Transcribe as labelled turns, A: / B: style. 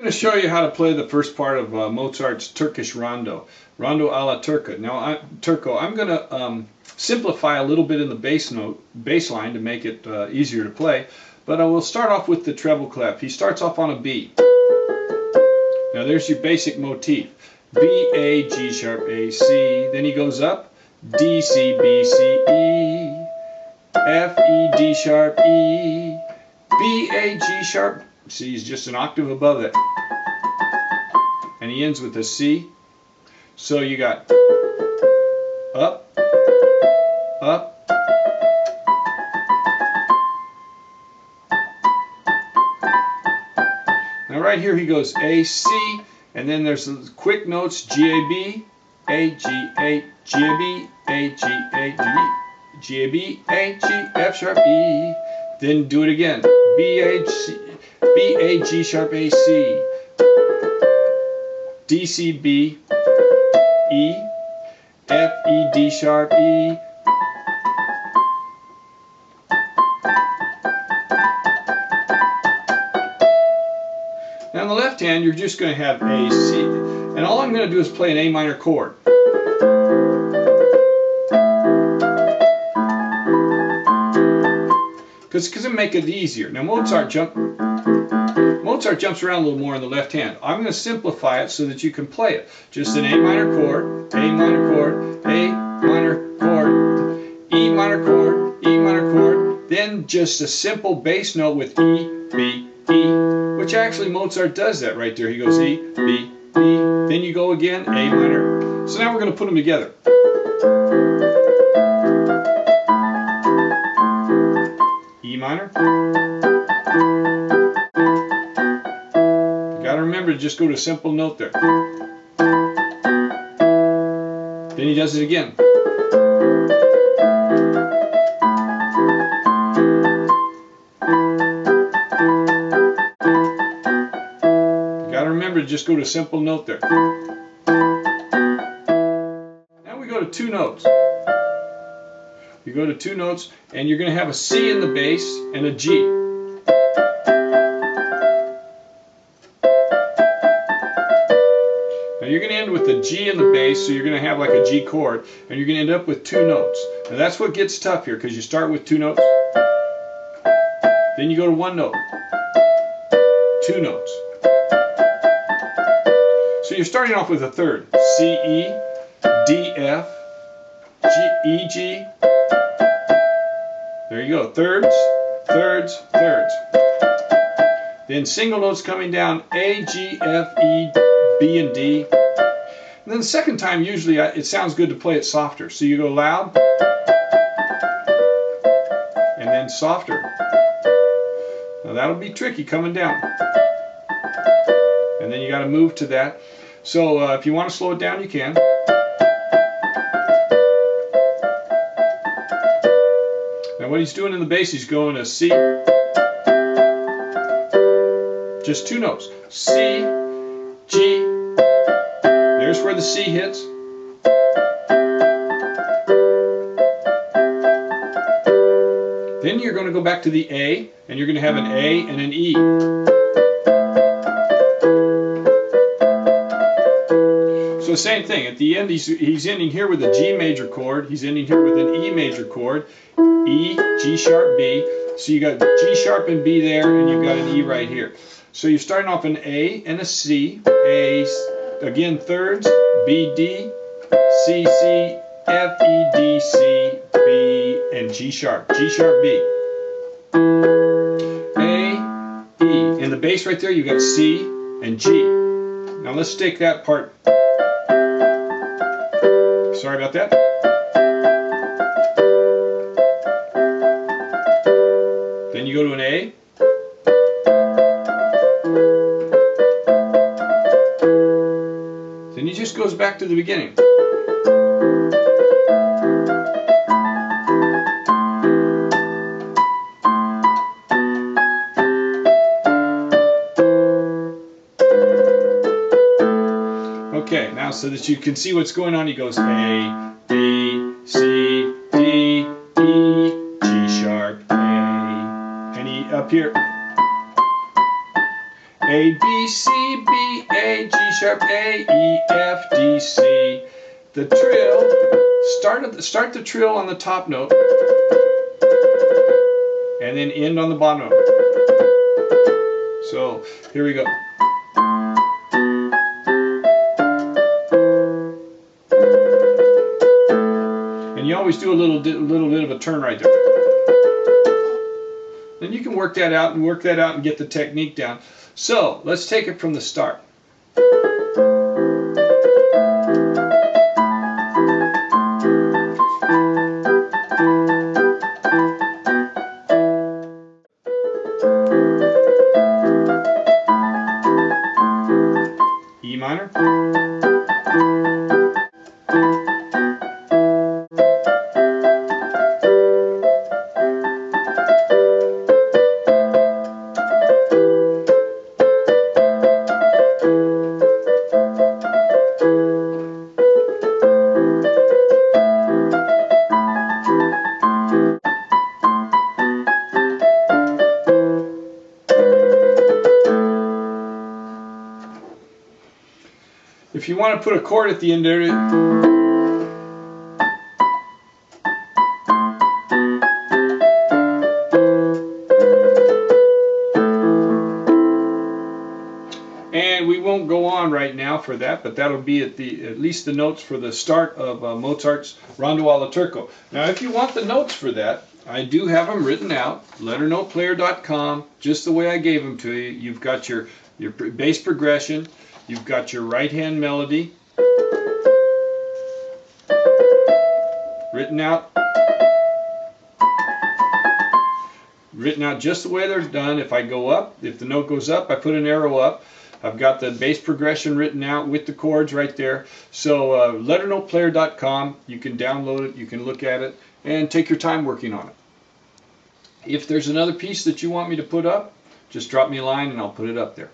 A: going to show you how to play the first part of Mozart's Turkish rondo, Rondo alla Turca. Now, I'm going to simplify a little bit in the bass line to make it easier to play, but I will start off with the treble clef. He starts off on a B. Now, there's your basic motif. B, A, G sharp, A, C. Then he goes up, D, C, B, C, E, F, E, D sharp, E, B, A, G sharp. See, he's just an octave above it. And he ends with a C. So you got up, up, now right here he goes A, C, and then there's the quick notes G, A, B, A, G, A, G, A, B, A, G, A, G, G, A, B, A, G, F sharp, E. Then do it again. B, A, C, B, A, G sharp, A, C, D, C, B, E, F, E, D sharp, E. Now on the left hand, you're just going to have A, C, and all I'm going to do is play an A minor chord. Because it'll make it easier. Now Mozart jumps around a little more in the left hand. I'm going to simplify it so that you can play it. Just an A minor chord, A minor chord, A minor chord, E minor chord, E minor chord, then just a simple bass note with E, B, E, which actually Mozart does that right there. He goes E, B, E, then you go again, A minor. So now we're going to put them together. E minor. You gotta remember to just go to a simple note there. Then he does it again. You gotta remember to just go to a simple note there. Now we go to two notes. You go to two notes, and you're going to have a C in the bass and a G. Now you're going to end with a G in the bass, so you're going to have like a G chord, and you're going to end up with two notes. Now that's what gets tough here, because you start with two notes, then you go to one note, two notes. So you're starting off with a third, C, E, D, F, G, E, G. There you go, thirds, thirds, thirds. Then single notes coming down, A, G, F, E, B, and D. And then the second time, usually it sounds good to play it softer. So you go loud, and then softer. Now that'll be tricky coming down. And then you got to move to that. So if you want to slow it down, you can. Now what he's doing in the bass, he's going to C, just two notes, C, G, there's where the C hits, then you're going to go back to the A, and you're going to have an A and an E. So same thing, at the end he's ending here with a G major chord, he's ending here with an E major chord, E, G sharp, B. So you got G sharp and B there, and you've got an E right here. So you're starting off an A and a C, A, again thirds, B, D, C, C, F, E, D, C, B, and G sharp, B. A, E. In the bass right there, you've got C and G. Now let's take that part. Sorry about that. Then you go to an A. Then he just goes back to the beginning. Okay, now so that you can see what's going on, he goes A, B, C, D, E, G sharp, A, and E up here. A, B, B, C, B, A, G sharp, A, E, F, D, C. The trill, start the trill on the top note and then end on the bottom note. So here we go. And you always do a little bit of a turn right there. Then you can work that out and get the technique down. So let's take it from the start. E minor. If you want to put a chord at the end there, and we won't go on right now for that, but that'll be at least the notes for the start of Mozart's Rondo alla Turco. Now, if you want the notes for that, I do have them written out, letternoteplayer.com, just the way I gave them to you. You've got your bass progression. You've got your right hand melody written out just the way they're done. If I go up, if the note goes up, I put an arrow up. I've got the bass progression written out with the chords right there. So letternoteplayer.com, you can download it, you can look at it, and take your time working on it. If there's another piece that you want me to put up, just drop me a line and I'll put it up there.